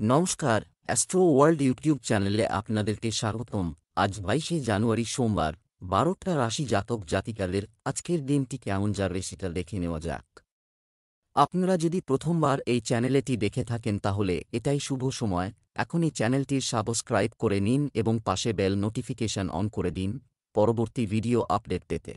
নমস্কার, astro world YouTube চ্যানেলে আপনাদেরকে স্বাগতম। আজ 22শে জানুয়ারি সোমবার, 12টা রাশি জাতক জাতিকাদের আজকের দিনটি কেমন যাবে সেটা দেখে নেওয়া যাক। আপনারা যদি প্রথমবার এই চ্যানেলটি দেখে থাকেন তাহলে এটাই শুভ সময়। এখনই চ্যানেলটির সাবস্ক্রাইব করে নিন এবং পাশে বেল নোটিফিকেশন অন করে দিন পরবর্তী ভিডিও আপডেট পেতে।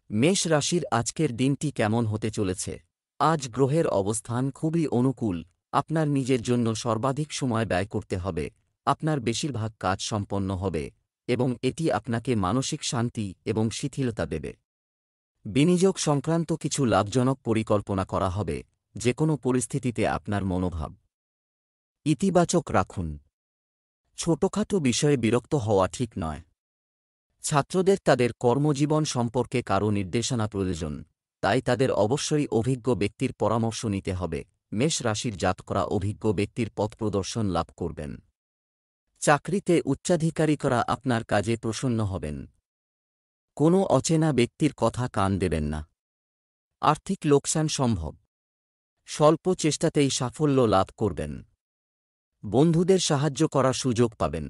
মেষ রাশির আজকের দিনটি কেমন হতে চলেছে? আজ গ্রহের অবস্থান খুবই অনুকূল। আপনার নিজের জন্য সর্বাধিক সময় ব্যয় করতে হবে, আপনার বেশিরভাগ কাজ সম্পন্ন হবে এবং এটি আপনাকে মানসিক শান্তি এবং শিথিলতা দেবে। বিনিয়োগ সংক্রান্ত কিছু লাভজনক পরিকল্পনা করা হবে, যে কোনো পরিস্থিতিতে আপনার মনোভাব ইতিবাচক রাখুন। ছোটখাটো বিষয়ে বিরক্ত হওয়া ঠিক নয়। ছাত্রদের তাদের কর্মজীবন সম্পর্কে কারও নির্দেশনা প্রয়োজন, তাই তাদের অবশ্যই অভিজ্ঞ ব্যক্তির পরামর্শ নিতে হবে। মেষ রাশির জাতকরা অভিজ্ঞ ব্যক্তির পথপ্রদর্শন লাভ করবেন। চাকরিতে উচ্চাধিকারিকরা আপনার কাজে প্রসন্ন হবেন। কোনো অচেনা ব্যক্তির কথা কান দেবেন না। আর্থিক লোকসান সম্ভব। স্বল্প চেষ্টাতেই সাফল্য লাভ করবেন। বন্ধুদের সাহায্য করার সুযোগ পাবেন।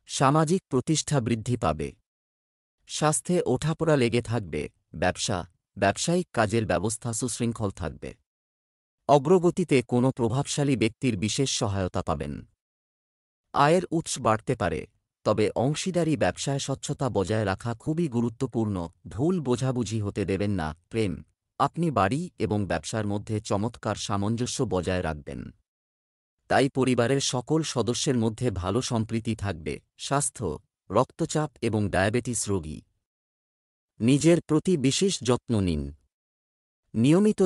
সামাজিক প্রতিষ্ঠা বৃদ্ধি পাবে। স্বাস্থ্যে ওঠাপড়া লেগে থাকবে। ব্যবসায়িক কাজের ব্যবস্থা সুশৃঙ্খল থাকবে। অগ্রগতিতে কোনো প্রভাবশালী ব্যক্তির বিশেষ সহায়তা পাবেন। আয়ের উৎস বাড়তে পারে, তবে অংশীদারি ব্যবসায় স্বচ্ছতা বজায় রাখা খুবই গুরুত্বপূর্ণ। ভুল বোঝাবুঝি হতে দেবেন না। প্রেম, আপনি বাড়ি এবং ব্যবসার মধ্যে চমৎকার সামঞ্জস্য বজায় রাখবেন, তাই পরিবারের সকল সদস্যের মধ্যে ভালো সম্প্রীতি থাকবে। স্বাস্থ্য, রক্তচাপ এবং ডায়াবেটিস রোগী নিজের প্রতি বিশেষ যত্ন নিন। নিয়মিত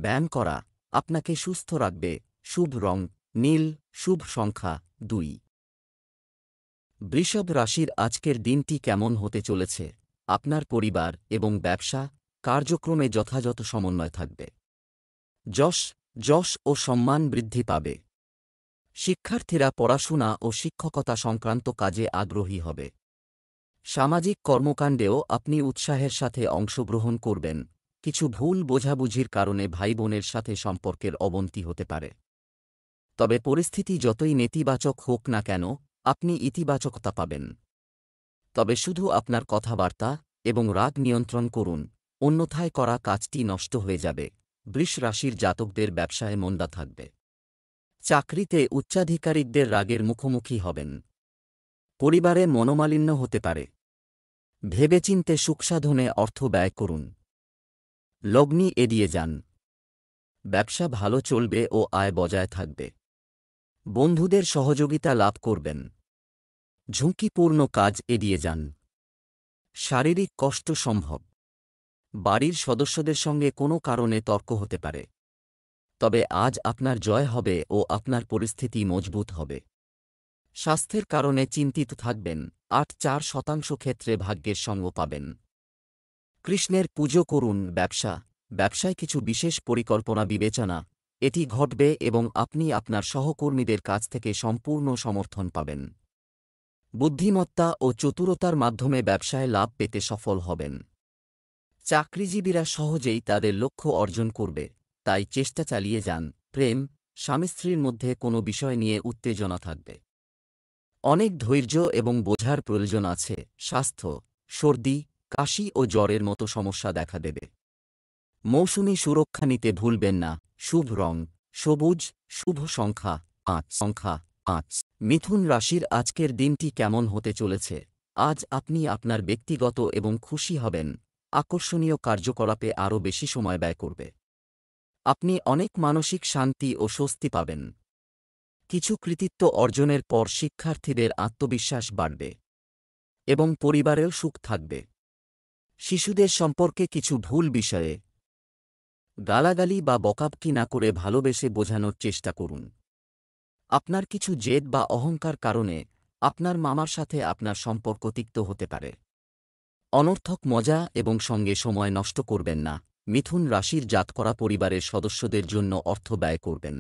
ব্যায়াম করা আপনাকে সুস্থ রাখবে। শুভ রং নীল, শুভ সংখ্যা 2। বৃষভ রাশির আজকের দিনটি কেমন হতে চলেছে? আপনার পরিবার এবং ব্যবসা কার্যক্রমে যথাযথ সমন্বয় থাকবে। যশ ও সম্মান বৃদ্ধি পাবে। শিক্ষার্থীরা পড়াশোনা ও শিক্ষকতা সংক্রান্ত কাজে আগ্রহী হবে। সামাজিক কর্মকাণ্ডেও আপনি উৎসাহের সাথে অংশগ্রহণ করবেন। কিছু ভুল বোঝাবুঝির কারণে ভাইবোনের সাথে সম্পর্কের অবনতি হতে পারে, তবে পরিস্থিতি যতই নেতিবাচক হোক না কেন আপনি ইতিবাচকতা পাবেন। তবে শুধু আপনার কথাবার্তা এবং রাগ নিয়ন্ত্রণ করুন, অন্যথায় করা কাজটি নষ্ট হয়ে যাবে। বৃষ রাশির জাতকদের ব্যবসায় মন্দা থাকবে। চাকরিতে উচ্চাধিকারিকদের রাগের মুখোমুখি হবেন। পরিবারে মনোমালিন্য হতে পারে। ভেবেচিন্তে সুখসাধনে অর্থ ব্যয় করুন। লগ্নি এড়িয়ে যান। ব্যবসা ভালো চলবে ও আয় বজায় থাকবে। বন্ধুদের সহযোগিতা লাভ করবেন। ঝুঁকিপূর্ণ কাজ এড়িয়ে যান। শারীরিক কষ্ট সম্ভব। বাড়ির সদস্যদের সঙ্গে কোনো কারণে তর্ক হতে পারে, তবে আজ আপনার জয় হবে ও আপনার পরিস্থিতি মজবুত হবে। স্বাস্থ্যের কারণে চিন্তিত থাকবেন। 8-4% ক্ষেত্রে ভাগ্যের সঙ্গ পাবেন। কৃষ্ণের পুজো করুন। ব্যবসায় কিছু বিশেষ পরিকল্পনা বিবেচনা এটি ঘটবে এবং আপনি আপনার সহকর্মীদের কাছ থেকে সম্পূর্ণ সমর্থন পাবেন। বুদ্ধিমত্তা ও চতুরতার মাধ্যমে ব্যবসায় লাভ পেতে সফল হবেন। চাকরিজীবীরা সহজেই তাদের লক্ষ্য অর্জন করবে, তাই চেষ্টা চালিয়ে যান। প্রেম, স্বামী স্ত্রীর মধ্যে কোনো বিষয় নিয়ে উত্তেজনা থাকবে। অনেক ধৈর্য এবং বোঝার প্রয়োজন আছে। স্বাস্থ্য, সর্দি, কাশি ও জ্বরের মতো সমস্যা দেখা দেবে। মৌসুমি সুরক্ষা নিতে ভুলবেন না। শুভ রং সবুজ, শুভ সংখ্যা 5। মিথুন রাশির আজকের দিনটি কেমন হতে চলেছে? আজ আপনি আপনার ব্যক্তিগত এবং খুশি হবেন। আকর্ষণীয় কার্যকলাপে আরও বেশি সময় ব্যয় করবে। আপনি অনেক মানসিক শান্তি ও স্বস্তি পাবেন। কিছু কৃতিত্ব অর্জনের পর শিক্ষার্থীদের আত্মবিশ্বাস বাড়বে এবং পরিবারেও সুখ থাকবে। শিশুদের সম্পর্কে কিছু ভুল বিষয়ে গালাগালি বা বকাবকি না করে ভালোবেসে বোঝানোর চেষ্টা করুন। আপনার কিছু জেদ বা অহংকার কারণে আপনার মামার সাথে আপনার সম্পর্ক তিক্ত হতে পারে। অনর্থক মজা এবং সঙ্গে সময় নষ্ট করবেন না। মিথুন রাশির জাতকরা পরিবারের সদস্যদের জন্য অর্থ ব্যয় করবেন।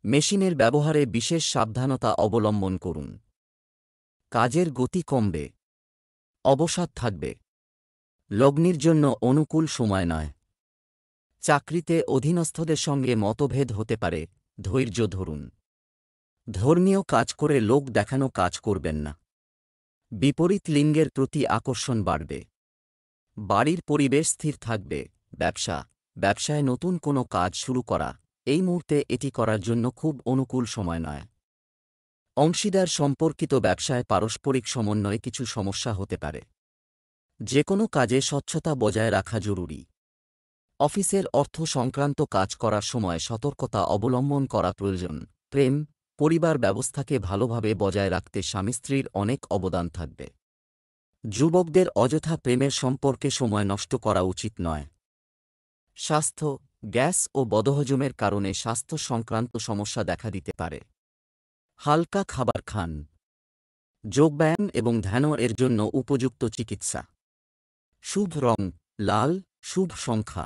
মেশিনের ব্যবহারে বিশেষ সাবধানতা অবলম্বন করুন। কাজের গতি কমবে। অবসাদ থাকবে। লগ্নির জন্য অনুকূল সময় নয়। চাকরিতে অধীনস্থদের সঙ্গে মতভেদ হতে পারে, ধৈর্য ধরুন। ধর্মীয় কাজ করে লোক দেখানো কাজ করবেন না। বিপরীত লিঙ্গের প্রতি আকর্ষণ বাড়বে। বাড়ির পরিবেশ স্থির থাকবে। ব্যবসায় নতুন কোনো কাজ শুরু করা, এই মুহূর্তে এটি করার জন্য খুব অনুকূল সময় নয়। অংশীদার সম্পর্কিত ব্যবসায় পারস্পরিক সমন্বয়ে কিছু সমস্যা হতে পারে। যে কোনো কাজে স্বচ্ছতা বজায় রাখা জরুরি। অফিসের অর্থ সংক্রান্ত কাজ করার সময় সতর্কতা অবলম্বন করা প্রয়োজন। প্রেম, পরিবার ব্যবস্থাকে ভালোভাবে বজায় রাখতে স্বামী স্ত্রীর অনেক অবদান থাকবে। যুবকদের অযথা প্রেমের সম্পর্কে সময় নষ্ট করা উচিত নয়। স্বাস্থ্য, গ্যাস ও বদহজমের কারণে স্বাস্থ্য সংক্রান্ত সমস্যা দেখা দিতে পারে। হালকা খাবার খান। যোগব্যায়াম এবং ধ্যানও এর জন্য উপযুক্ত চিকিৎসা। শুভ রং লাল। শুভ সংখ্যা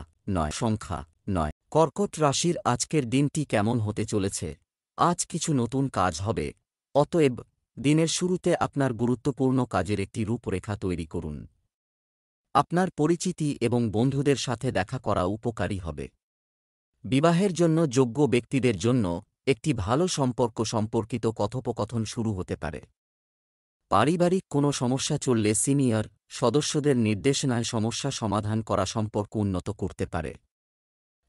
9। কর্কট রাশির আজকের দিনটি কেমন হতে চলেছে? আজ কিছু নতুন কাজ হবে, অতএব দিনের শুরুতে আপনার গুরুত্বপূর্ণ কাজের একটি রূপরেখা তৈরি করুন। আপনার পরিচিতি এবং বন্ধুদের সাথে দেখা করা উপকারী হবে। বিবাহের জন্য যোগ্য ব্যক্তিদের জন্য একটি ভালো সম্পর্ক সম্পর্কিত কথোপকথন শুরু হতে পারে। পারিবারিক কোনো সমস্যা চললে সিনিয়র সদস্যদের নির্দেশনায় সমস্যা সমাধান করা সম্পর্ক উন্নত করতে পারে।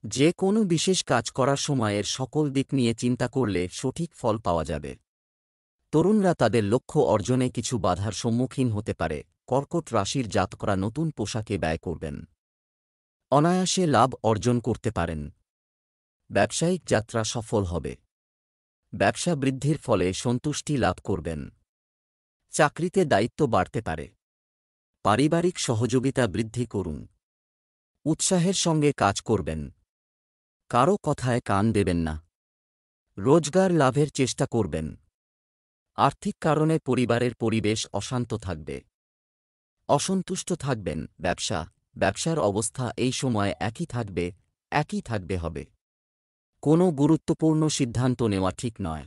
যে কোনো বিশেষ কাজ করার সময় এর সকল দিক নিয়ে চিন্তা করলে সঠিক ফল পাওয়া যাবে। তরুণরা তাদের লক্ষ্য অর্জনে কিছু বাধার সম্মুখীন হতে পারে। কর্কট রাশির জাতকরা নতুন পোশাকে ব্যয় করবেন। অনায়াসে লাভ অর্জন করতে পারেন। ব্যবসায়িক যাত্রা সফল হবে। ব্যবসা বৃদ্ধির ফলে সন্তুষ্টি লাভ করবেন। চাকরিতে দায়িত্ব বাড়তে পারে। পারিবারিক সহযোগিতা বৃদ্ধি করুন। উৎসাহের সঙ্গে কাজ করবেন। কারো কথায় কান দেবেন না। রোজগার লাভের চেষ্টা করবেন। আর্থিক কারণে পরিবারের পরিবেশ অশান্ত থাকবে। অসন্তুষ্ট থাকবেন। ব্যবসার অবস্থা এই সময় একই থাকবে হবে। কোনো গুরুত্বপূর্ণ সিদ্ধান্ত নেওয়া ঠিক নয়।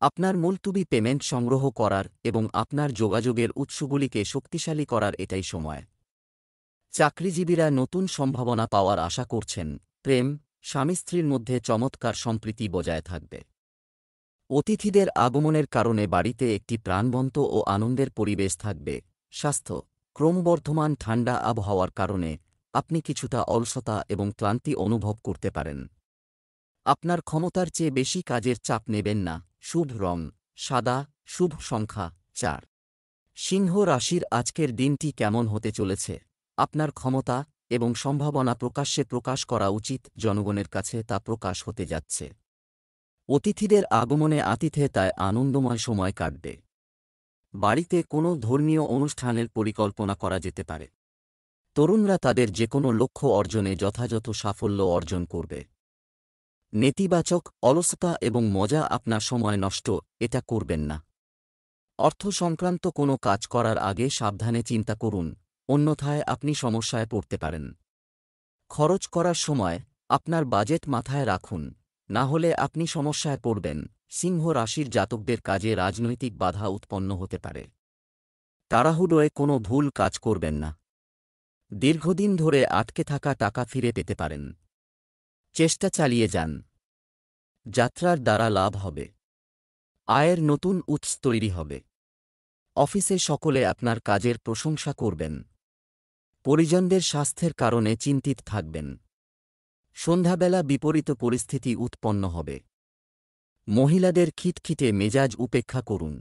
আপনার মুলতুবি পেমেন্ট সংগ্রহ করার এবং আপনার যোগাযোগের উৎসগুলিকে শক্তিশালী করার এটাই সময়। চাকরিজীবীরা নতুন সম্ভাবনা পাওয়ার আশা করছেন। প্রেম, স্বামী স্ত্রীর মধ্যে চমৎকার সম্প্রীতি বজায় থাকবে। অতিথিদের আগমনের কারণে বাড়িতে একটি প্রাণবন্ত ও আনন্দের পরিবেশ থাকবে। স্বাস্থ্য, ক্রমবর্ধমান ঠান্ডা আবহাওয়ার কারণে আপনি কিছুটা অলসতা এবং ক্লান্তি অনুভব করতে পারেন। আপনার ক্ষমতার চেয়ে বেশি কাজের চাপ নেবেন না। শুভ রং সাদা। শুভ সংখ্যা 4। সিংহ রাশির আজকের দিনটি কেমন হতে চলেছে? আপনার ক্ষমতা এবং সম্ভাবনা প্রকাশ্যে প্রকাশ করা উচিত। জনগণের কাছে তা প্রকাশ হতে যাচ্ছে। অতিথিদের আগমনে আতিথেয়তায় আনন্দময় সময় কাটবে। বাড়িতে কোনো ধর্মীয় অনুষ্ঠানের পরিকল্পনা করা যেতে পারে। তরুণরা তাদের যে কোনো লক্ষ্য অর্জনে যথাযথ সাফল্য অর্জন করবে। নেতিবাচক অলসতা এবং মজা আপনার সময় নষ্ট এটা করবেন না। অর্থ সংক্রান্ত কোনো কাজ করার আগে সাবধানে চিন্তা করুন, অন্যথায় আপনি সমস্যায় পড়তে পারেন। খরচ করার সময় আপনার বাজেট মাথায় রাখুন, না হলে আপনি সমস্যায় পড়বেন। সিংহ রাশির জাতকদের কাজে রাজনৈতিক বাধা উৎপন্ন হতে পারে। তাড়াহুড়োয় কোনো ভুল কাজ করবেন না। দীর্ঘদিন ধরে আটকে থাকা টাকা ফিরে পেতে পারেন। চেষ্টা চালিয়ে যান। যাত্রার দ্বারা লাভ হবে। আয়ের নতুন উৎস তৈরি হবে। অফিসে সকলে আপনার কাজের প্রশংসা করবেন। পরিজনদের স্বাস্থ্যের কারণে চিন্তিত থাকবেন। সন্ধ্যাবেলা বিপরীত পরিস্থিতি উৎপন্ন হবে। মহিলাদের খিটখিটে মেজাজ উপেক্ষা করুন।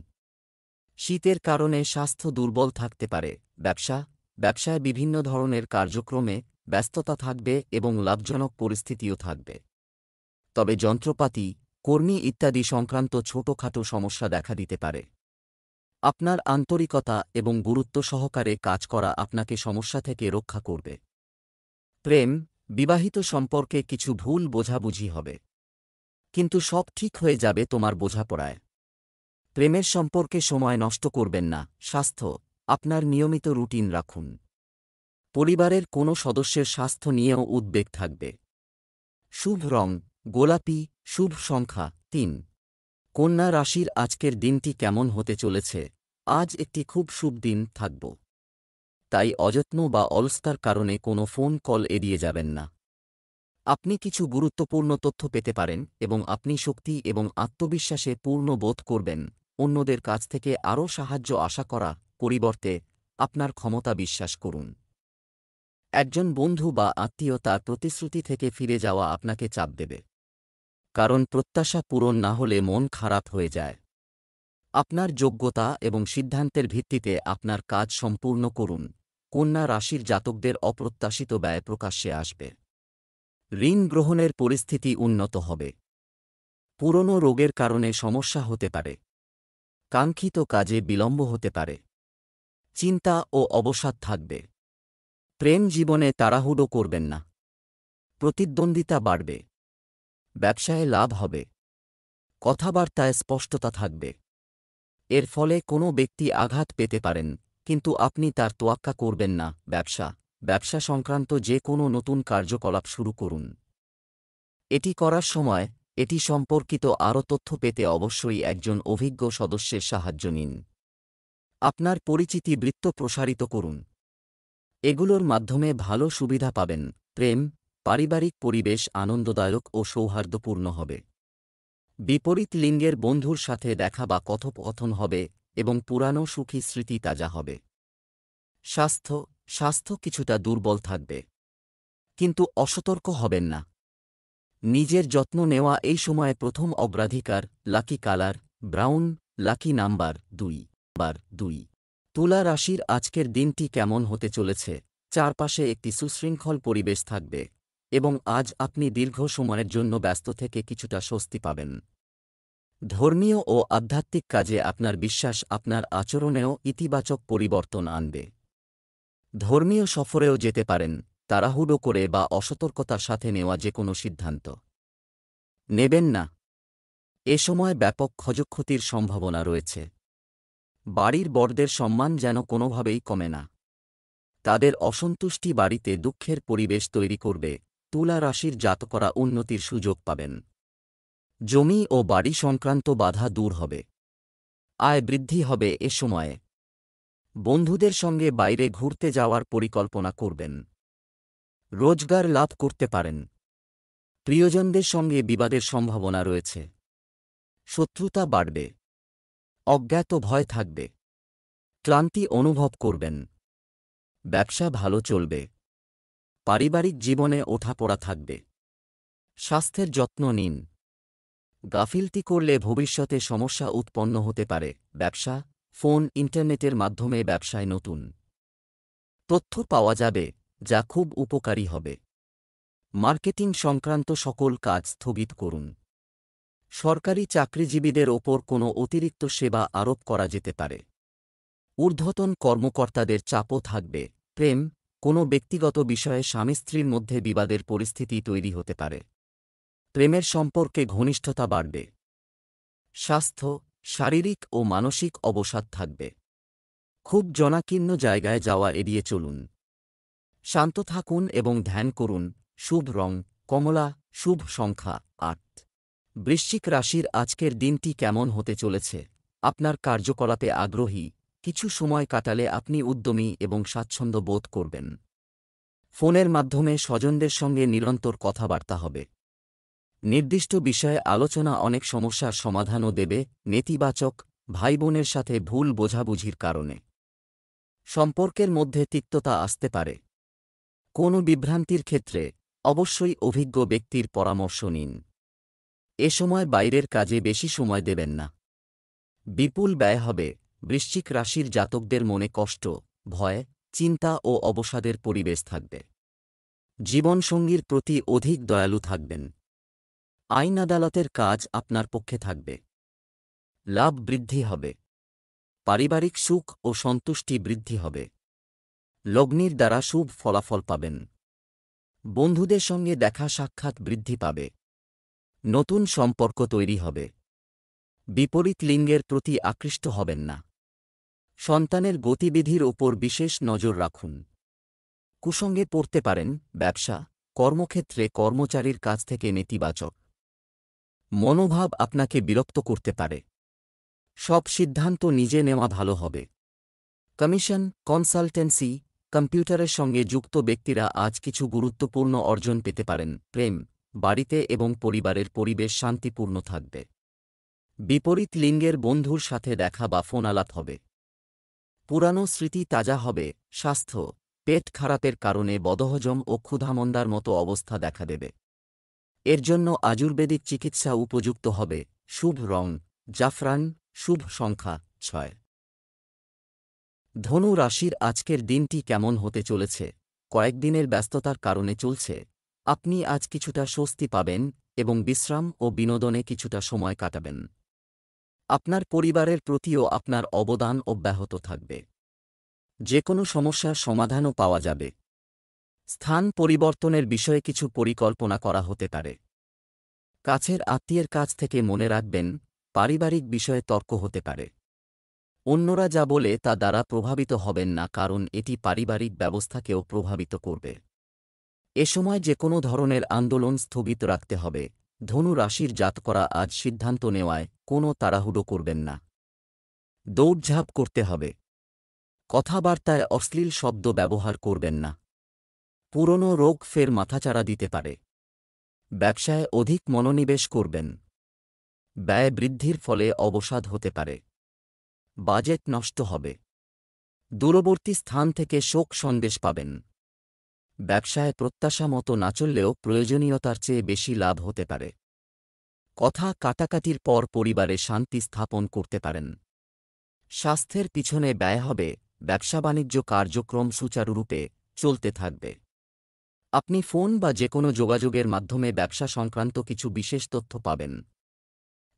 শীতের কারণে স্বাস্থ্য দুর্বল থাকতে পারে। ব্যবসায় বিভিন্ন ধরনের কার্যক্রমে ব্যস্ততা থাকবে এবং লাভজনক পরিস্থিতিও থাকবে। তবে যন্ত্রপাতি, কর্মী ইত্যাদি সংক্রান্ত ছোটখাটো সমস্যা দেখা দিতে পারে। আপনার আন্তরিকতা এবং গুরুত্ব সহকারে কাজ করা আপনাকে সমস্যা থেকে রক্ষা করবে। প্রেম, বিবাহিত সম্পর্কে কিছু ভুল বোঝাবুঝি হবে, কিন্তু সব ঠিক হয়ে যাবে তোমার বোঝাপড়ায়। প্রেমের সম্পর্কে সময় নষ্ট করবেন না। স্বাস্থ্য, আপনার নিয়মিত রুটিন রাখুন। পরিবারের কোনো সদস্যের স্বাস্থ্য নিয়েও উদ্বেগ থাকবে। শুভ রং গোলাপি। শুভ সংখ্যা 3। কন্যা রাশির আজকের দিনটি কেমন হতে চলেছে? আজ একটি খুব শুভ দিন থাকব, তাই অযত্ন বা অলসতার কারণে কোনো ফোন কল এড়িয়ে যাবেন না। আপনি কিছু গুরুত্বপূর্ণ তথ্য পেতে পারেন এবং আপনি শক্তি এবং আত্মবিশ্বাসে পূর্ণ বোধ করবেন। অন্যদের কাছ থেকে আরও সাহায্য আশা করা পরিবর্তে আপনার ক্ষমতা বিশ্বাস করুন। একজন বন্ধু বা আত্মীয় তার প্রতিশ্রুতি থেকে ফিরে যাওয়া আপনাকে চাপ দেবে, কারণ প্রত্যাশা পূরণ না হলে মন খারাপ হয়ে যায়। আপনার যোগ্যতা এবং সিদ্ধান্তের ভিত্তিতে আপনার কাজ সম্পূর্ণ করুন। কন্যা রাশির জাতকদের অপ্রত্যাশিত ব্যয় প্রকাশ্যে আসবে। ঋণ গ্রহণের পরিস্থিতি উন্নত হবে। পুরনো রোগের কারণে সমস্যা হতে পারে। কাঙ্ক্ষিত কাজে বিলম্ব হতে পারে। চিন্তা ও অবসাদ থাকবে। প্রেম জীবনে তাড়াহুড়ো করবেন না। প্রতিদ্বন্দ্বিতা বাড়বে। ব্যবসায় লাভ হবে। কথাবার্তায় স্পষ্টতা থাকবে। এর ফলে কোনো ব্যক্তি আঘাত পেতে পারেন, কিন্তু আপনি তার তোয়াক্কা করবেন না। ব্যবসা সংক্রান্ত যে কোনো নতুন কার্যকলাপ শুরু করুন। এটি করার সময় এটি সম্পর্কিত আরও তথ্য পেতে অবশ্যই একজন অভিজ্ঞ সদস্যের সাহায্য নিন। আপনার পরিচিতি বৃত্ত প্রসারিত করুন। এগুলোর মাধ্যমে ভালো সুবিধা পাবেন। প্রেম, পারিবারিক পরিবেশ আনন্দদায়ক ও সৌহার্দ্যপূর্ণ হবে। বিপরীত লিঙ্গের বন্ধুর সাথে দেখা বা কথোপকথন হবে এবং পুরানো সুখী স্মৃতি তাজা হবে। স্বাস্থ্য কিছুটা দুর্বল থাকবে, কিন্তু অসতর্ক হবেন না। নিজের যত্ন নেওয়া এই সময়ে প্রথম অগ্রাধিকার। Lucky colour brown, lucky number 2। তুলা রাশির আজকের দিনটি কেমন হতে চলেছে? চারপাশে একটি সুশৃঙ্খল পরিবেশ থাকবে এবং আজ আপনি দীর্ঘ সময়ের জন্য ব্যস্ত থেকে কিছুটা স্বস্তি পাবেন। ধর্মীয় ও আধ্যাত্মিক কাজে আপনার বিশ্বাস আপনার আচরণেও ইতিবাচক পরিবর্তন আনবে। ধর্মীয় সফরেও যেতে পারেন। তাড়াহুড়ো করে বা অসতর্কতার সাথে নেওয়া যে কোনো সিদ্ধান্ত নেবেন না। এ সময় ব্যাপক ক্ষয়ক্ষতির সম্ভাবনা রয়েছে। বাড়ির বড়দের সম্মান যেন কোনোভাবেই কমে না। তাদের অসন্তুষ্টি বাড়িতে দুঃখের পরিবেশ তৈরি করবে। তুলা রাশির জাতকরা উন্নতির সুযোগ পাবেন। জমি ও বাড়ি সংক্রান্ত বাধা দূর হবে। আয় বৃদ্ধি হবে এ সময়ে। বন্ধুদের সঙ্গে বাইরে ঘুরতে যাওয়ার পরিকল্পনা করবেন। রোজগার লাভ করতে পারেন। প্রিয়জনদের সঙ্গে বিবাদের সম্ভাবনা রয়েছে। শত্রুতা বাড়বে। অজ্ঞাত ভয় থাকবে। ক্লান্তি অনুভব করবেন। ব্যবসা ভালো চলবে। পারিবারিক জীবনে ওঠাপড়া থাকবে। স্বাস্থ্যের যত্ন নিন। গাফিলতি করলে ভবিষ্যতে সমস্যা উৎপন্ন হতে পারে। ব্যবসা, ফোন, ইন্টারনেটের মাধ্যমে ব্যবসায় নতুন তথ্য পাওয়া যাবে, যা খুব উপকারী হবে। মার্কেটিং সংক্রান্ত সকল কাজ স্থগিত করুন। সরকারি চাকরিজীবীদের ওপর কোনো অতিরিক্ত সেবা আরোপ করা যেতে পারে। ঊর্ধ্বতন কর্মকর্তাদের চাপও থাকবে। প্রেম, কোনো ব্যক্তিগত বিষয়ে স্বামী স্ত্রীর মধ্যে বিবাদের পরিস্থিতি তৈরি হতে পারে। প্রেমের সম্পর্কে ঘনিষ্ঠতা বাড়বে। স্বাস্থ্য, শারীরিক ও মানসিক অবসাদ থাকবে। খুব জনাকীর্ণ জায়গায় যাওয়া এড়িয়ে চলুন। শান্ত থাকুন এবং ধ্যান করুন। শুভ রং কমলা, শুভ সংখ্যা 8। বৃশ্চিক রাশির আজকের দিনটি কেমন হতে চলেছে? আপনার কার্যকলাপে আগ্রহী। কিছু সময় কাটালে আপনি উদ্যমী এবং স্বাচ্ছন্দ্য বোধ করবেন। ফোনের মাধ্যমে স্বজনদের সঙ্গে নিরন্তর কথাবার্তা হবে। নির্দিষ্ট বিষয়ে আলোচনা অনেক সমস্যার সমাধানও দেবে। নেতিবাচক ভাইবোনের সাথে ভুল বোঝাবুঝির কারণে সম্পর্কের মধ্যে তিক্ততা আসতে পারে। কোনো বিভ্রান্তির ক্ষেত্রে অবশ্যই অভিজ্ঞ ব্যক্তির পরামর্শ নিন। এ সময় বাইরের কাজে বেশি সময় দেবেন না। বিপুল ব্যয় হবে। বৃশ্চিক রাশির জাতকদের মনে কষ্ট, ভয়, চিন্তা ও অবসাদের পরিবেশ থাকবে। জীবনসঙ্গীর প্রতি অধিক দয়ালু থাকবেন। আইন আদালতের কাজ আপনার পক্ষে থাকবে। লাভ বৃদ্ধি হবে। পারিবারিক সুখ ও সন্তুষ্টি বৃদ্ধি হবে। লগ্নির দ্বারা শুভ ফলাফল পাবেন। বন্ধুদের সঙ্গে দেখা সাক্ষাৎ বৃদ্ধি পাবে। নতুন সম্পর্ক তৈরি হবে। বিপরীত লিঙ্গের প্রতি আকৃষ্ট হবেন না। সন্তানের গতিবিধির ওপর বিশেষ নজর রাখুন। কুসঙ্গে পড়তে পারেন। ব্যবসা, কর্মক্ষেত্রে কর্মচারীর কাছ থেকে নেতিবাচক মনোভাব আপনাকে বিরক্ত করতে পারে। সব সিদ্ধান্ত নিজে নেওয়া ভালো হবে। কমিশন, কনসালটেন্সি, কম্পিউটারের সঙ্গে যুক্ত ব্যক্তিরা আজ কিছু গুরুত্বপূর্ণ অর্জন পেতে পারেন। প্রেম, বাড়িতে এবং পরিবারের পরিবেশ শান্তিপূর্ণ থাকবে। বিপরীত লিঙ্গের বন্ধুর সাথে দেখা বা ফোন আলাপ হবে। পুরানো স্মৃতি তাজা হবে। স্বাস্থ্য, পেট খারাপের কারণে বদহজম ও ক্ষুধামন্দার মতো অবস্থা দেখা দেবে। এর জন্য আয়ুর্বেদিক চিকিৎসা উপযুক্ত হবে। শুভ রং জাফরান, শুভ সংখ্যা 6। ধনু রাশির আজকের দিনটি কেমন হতে চলেছে? কয়েকদিনের ব্যস্ততার কারণে চলছে। আপনি আজ কিছুটা স্বস্তি পাবেন এবং বিশ্রাম ও বিনোদনে কিছুটা সময় কাটাবেন। আপনার পরিবারের প্রতিও আপনার অবদান অব্যাহত থাকবে। যে কোনো সমস্যার সমাধানও পাওয়া যাবে। স্থান পরিবর্তনের বিষয়ে কিছু পরিকল্পনা করা হতে পারে। কাছের আত্মীয়ের কাছ থেকে মনে রাখবেন, পারিবারিক বিষয়ে তর্ক হতে পারে। অন্যরা যা বলে তা দ্বারা প্রভাবিত হবেন না, কারণ এটি পারিবারিক ব্যবস্থাকেও প্রভাবিত করবে। এ সময় যে কোনো ধরনের আন্দোলন স্থগিত রাখতে হবে। ধনু রাশির জাতকরা আজ সিদ্ধান্ত নেওয়ায় কোনো তাড়াহুড়ো করবেন না। দৌড়ঝাঁপ করতে হবে। কথাবার্তায় অশ্লীল শব্দ ব্যবহার করবেন না। পুরনো রোগ ফের মাথাচাড়া দিতে পারে। ব্যবসায় অধিক মনোনিবেশ করবেন। ব্যয় বৃদ্ধির ফলে অবসাদ হতে পারে। বাজেট নষ্ট হবে। দূরবর্তী স্থান থেকে শোক সন্দেশ পাবেন। ব্যবসায় প্রত্যাশা মতো না চললেও প্রয়োজনীয়তার চেয়ে বেশি লাভ হতে পারে। কথা কাটাকাটির পর পরিবারে শান্তি স্থাপন করতে পারেন। স্বাস্থ্যের পিছনে ব্যয় হবে। ব্যবসা বাণিজ্য কার্যক্রম সুচারুরূপে চলতে থাকবে। আপনি ফোন বা যে কোনো যোগাযোগের মাধ্যমে ব্যবসা সংক্রান্ত কিছু বিশেষ তথ্য পাবেন।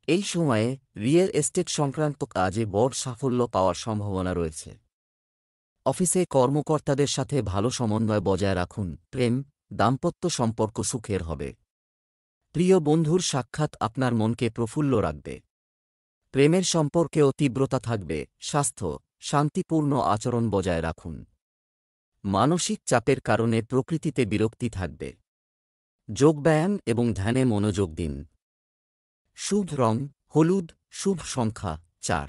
এই সময়ে রিয়েল এস্টেট সংক্রান্ত কাজে বড় সাফল্য পাওয়ার সম্ভাবনা রয়েছে। অফিসে কর্মকর্তাদের সাথে ভালো সমন্বয় বজায় রাখুন। প্রেম, দাম্পত্য সম্পর্ক সুখের হবে। প্রিয় বন্ধুর সাক্ষাৎ আপনার মনকে প্রফুল্ল রাখবে। প্রেমের সম্পর্কেও তীব্রতা থাকবে। স্বাস্থ্য, শান্তিপূর্ণ আচরণ বজায় রাখুন। মানসিক চাপের কারণে প্রকৃতিতে বিরক্তি থাকবে। যোগব্যায়াম এবং ধ্যানে মনোযোগ দিন। শুভ রং হলুদ, শুভ সংখ্যা 4।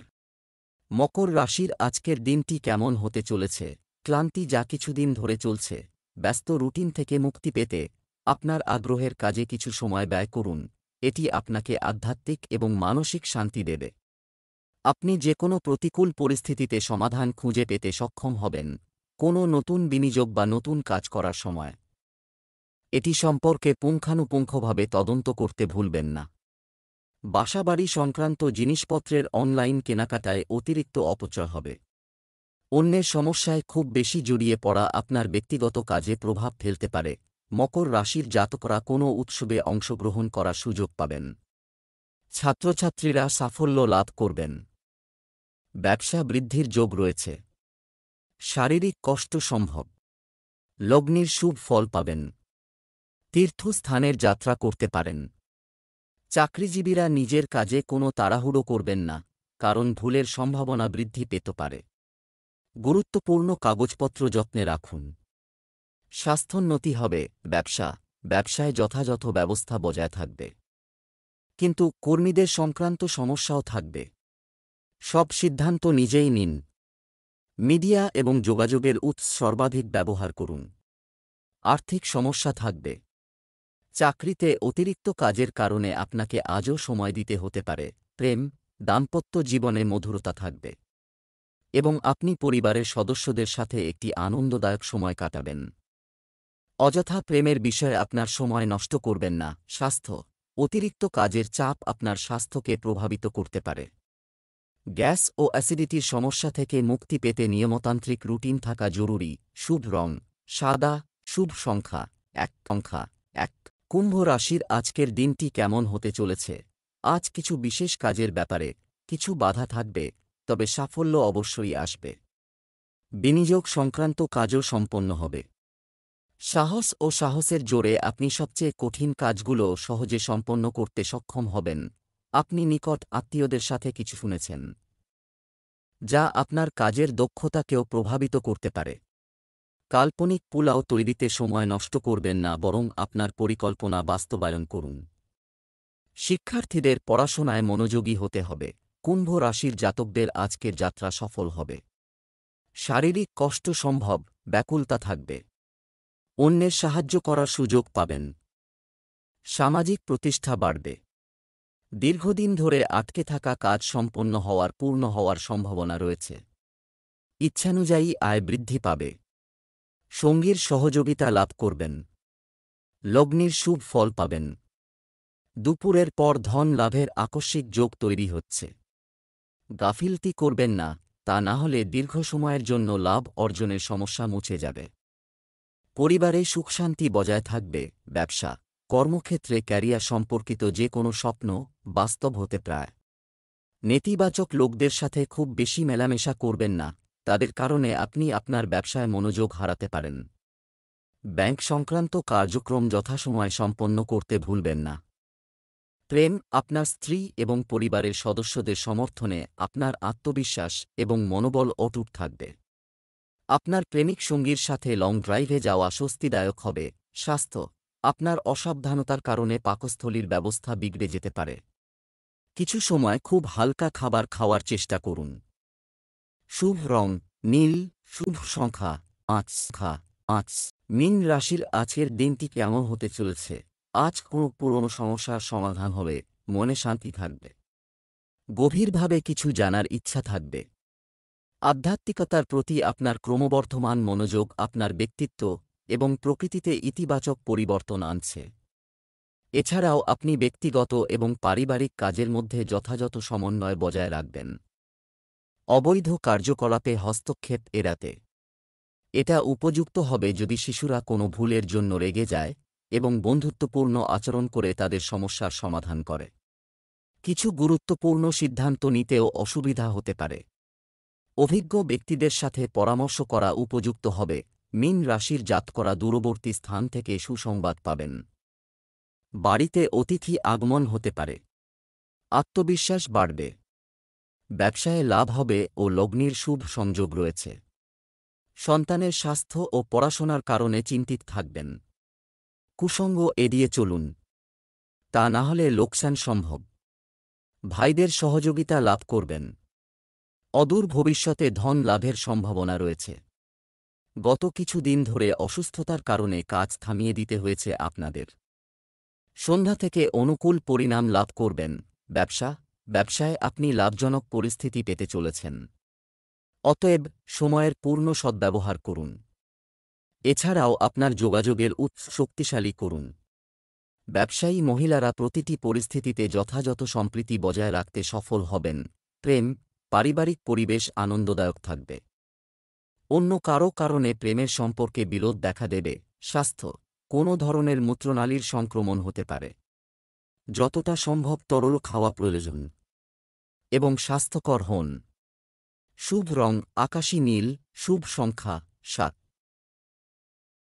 মকর রাশির আজকের দিনটি কেমন হতে চলেছে? ক্লান্তি যা কিছুদিন ধরে চলছে। ব্যস্ত রুটিন থেকে মুক্তি পেতে আপনার আগ্রহের কাজে কিছু সময় ব্যয় করুন। এটি আপনাকে আধ্যাত্মিক এবং মানসিক শান্তি দেবে। আপনি যে কোনো প্রতিকূল পরিস্থিতিতে সমাধান খুঁজে পেতে সক্ষম হবেন। কোনো নতুন বিনিয়োগ বা নতুন কাজ করার সময় এটি সম্পর্কে পুঙ্খানুপুঙ্খভাবে তদন্ত করতে ভুলবেন না। বাসাবাড়ি সংক্রান্ত জিনিসপত্রের অনলাইন কেনাকাটায় অতিরিক্ত অপচয় হবে। অন্যের সমস্যায় খুব বেশি জড়িয়ে পড়া আপনার ব্যক্তিগত কাজে প্রভাব ফেলতে পারে। মকর রাশির জাতকরা কোনো উৎসবে অংশগ্রহণ করার সুযোগ পাবেন। ছাত্রছাত্রীরা সাফল্য লাভ করবেন। ব্যবসা বৃদ্ধির যোগ রয়েছে। শারীরিক কষ্ট সম্ভব। লগ্নির শুভ ফল পাবেন। তীর্থস্থানের যাত্রা করতে পারেন। চাকরিজীবীরা নিজের কাজে কোনো তাড়াহুড়ো করবেন না, কারণ ভুলের সম্ভাবনা বৃদ্ধি পেতে পারে। গুরুত্বপূর্ণ কাগজপত্র যত্নে রাখুন। স্বাস্থ্যোন্নতি হবে। ব্যবসায় যথাযথ ব্যবস্থা বজায় থাকবে, কিন্তু কর্মীদের সংক্রান্ত সমস্যাও থাকবে। সব সিদ্ধান্ত নিজেই নিন। মিডিয়া এবং যোগাযোগের উৎস সর্বাধিক ব্যবহার করুন। আর্থিক সমস্যা থাকবে। চাকরিতে অতিরিক্ত কাজের কারণে আপনাকে আজও সময় দিতে হতে পারে। প্রেম, দাম্পত্য জীবনে মধুরতা থাকবে এবং আপনি পরিবারের সদস্যদের সাথে একটি আনন্দদায়ক সময় কাটাবেন। অযথা প্রেমের বিষয়ে আপনার সময় নষ্ট করবেন না। স্বাস্থ্য, অতিরিক্ত কাজের চাপ আপনার স্বাস্থ্যকে প্রভাবিত করতে পারে। গ্যাস ও অ্যাসিডিটির সমস্যা থেকে মুক্তি পেতে নিয়মতান্ত্রিক রুটিন থাকা জরুরি। শুভ রং সাদা, শুভ সংখ্যা 1। কুম্ভ রাশির আজকের দিনটি কেমন হতে চলেছে? আজ কিছু বিশেষ কাজের ব্যাপারে কিছু বাধা থাকবে, তবে সাফল্য অবশ্যই আসবে। বিনিয়োগ সংক্রান্ত কাজও সম্পন্ন হবে। সাহস ও সাহসের জোরে আপনি সবচেয়ে কঠিন কাজগুলো সহজে সম্পন্ন করতে সক্ষম হবেন। আপনি নিকট আত্মীয়দের সাথে কিছু শুনেছেন, যা আপনার কাজের দক্ষতাকেও প্রভাবিত করতে পারে। কাল্পনিক পোলাও তৈরিতে সময় নষ্ট করবেন না, বরং আপনার পরিকল্পনা বাস্তবায়ন করুন। শিক্ষার্থীদের পড়াশোনায় মনোযোগী হতে হবে। কুম্ভ রাশির জাতকদের আজকের যাত্রা সফল হবে। শারীরিক কষ্ট সম্ভব। ব্যাকুলতা থাকবে। অন্যের সাহায্য করার সুযোগ পাবেন। সামাজিক প্রতিষ্ঠা বাড়বে। দীর্ঘদিন ধরে আটকে থাকা কাজ পূর্ণ হওয়ার সম্ভাবনা রয়েছে। ইচ্ছানুযায়ী আয় বৃদ্ধি পাবে। সঙ্গীর সহযোগিতা লাভ করবেন। লগ্নির শুভ ফল পাবেন। দুপুরের পর ধন লাভের আকস্মিক যোগ তৈরি হচ্ছে। গাফিলতি করবেন না, তা না হলে দীর্ঘ সময়ের জন্য লাভ অর্জনের সমস্যা মুছে যাবে। পরিবারে সুখশান্তি বজায় থাকবে। ব্যবসা, কর্মক্ষেত্রে ক্যারিয়ার সম্পর্কিত যে কোনো স্বপ্ন বাস্তব হতে প্রায়। নেতিবাচক লোকদের সাথে খুব বেশি মেলামেশা করবেন না, তাদের কারণে আপনি আপনার ব্যবসায় মনোযোগ হারাতে পারেন। ব্যাংক সংক্রান্ত কার্যক্রম যথাসময়ে সম্পন্ন করতে ভুলবেন না। প্রেম, আপনার স্ত্রী এবং পরিবারের সদস্যদের সমর্থনে আপনার আত্মবিশ্বাস এবং মনোবল অটুট থাকবে। আপনার প্রেমিক সঙ্গীর সাথে লং ড্রাইভে যাওয়া স্বস্তিদায়ক হবে। স্বাস্থ্য, আপনার অসাবধানতার কারণে পাকস্থলীর ব্যবস্থা বিগড়ে যেতে পারে। কিছু সময় খুব হালকা খাবার খাওয়ার চেষ্টা করুন। শুভ রং নীল, শুভ সংখ্যা 5। মীন রাশির আজকের দিনটি কেমন হতে চলেছে? আজ কোনো পুরনো সমস্যার সমাধান হবে, মনে শান্তি থাকবে। গভীরভাবে কিছু জানার ইচ্ছা থাকবে। আধ্যাত্মিকতার প্রতি আপনার ক্রমবর্ধমান মনোযোগ আপনার ব্যক্তিত্ব এবং প্রকৃতিতে ইতিবাচক পরিবর্তন আনছে। এছাড়াও আপনি ব্যক্তিগত এবং পারিবারিক কাজের মধ্যে যথাযথ সমন্বয় বজায় রাখবেন। অবৈধ কার্যকলাপে হস্তক্ষেপ এড়াতে এটা উপযুক্ত হবে যদি শিশুরা কোনো ভুলের জন্য রেগে যায় এবং বন্ধুত্বপূর্ণ আচরণ করে তাদের সমস্যার সমাধান করে। কিছু গুরুত্বপূর্ণ সিদ্ধান্ত নিতেও অসুবিধা হতে পারে। অভিজ্ঞ ব্যক্তিদের সাথে পরামর্শ করা উপযুক্ত হবে। মীন রাশির জাতকরা দূরবর্তী স্থান থেকে সুসংবাদ পাবেন। বাড়িতে অতিথি আগমন হতে পারে। আত্মবিশ্বাস বাড়বে। ব্যবসায়ে লাভ হবে ও লগ্নির শুভ সংযোগ রয়েছে। সন্তানের স্বাস্থ্য ও পড়াশোনার কারণে চিন্তিত থাকবেন। কুসঙ্গ এড়িয়ে চলুন, তা না হলে লোকসান সম্ভব। ভাইদের সহযোগিতা লাভ করবেন। অদূর ভবিষ্যতে ধন লাভের সম্ভাবনা রয়েছে। গত কিছুদিন ধরে অসুস্থতার কারণে কাজ থামিয়ে দিতে হয়েছে আপনাদের। সন্ধ্যা থেকে অনুকূল পরিণাম লাভ করবেন। ব্যবসায় আপনি লাভজনক পরিস্থিতি পেতে চলেছেন। অতএব সময়ের পূর্ণ সদ্ব্যবহার করুন। এছাড়াও আপনার যোগাযোগের উৎস শক্তিশালী করুন। ব্যবসায়ী মহিলারা প্রতিটি পরিস্থিতিতে যথাযথ সম্প্রীতি বজায় রাখতে সফল হবেন। প্রেম, পারিবারিক পরিবেশ আনন্দদায়ক থাকবে। অন্য কারও কারণে প্রেমের সম্পর্কে বিরোধ দেখা দেবে। স্বাস্থ্য, কোনো ধরনের মূত্রনালীর সংক্রমণ হতে পারে। যতটা সম্ভব তরল খাওয়া প্রয়োজন এবং স্বাস্থ্যকর হন। শুভ রং আকাশী নীল, শুভ সংখ্যা 7।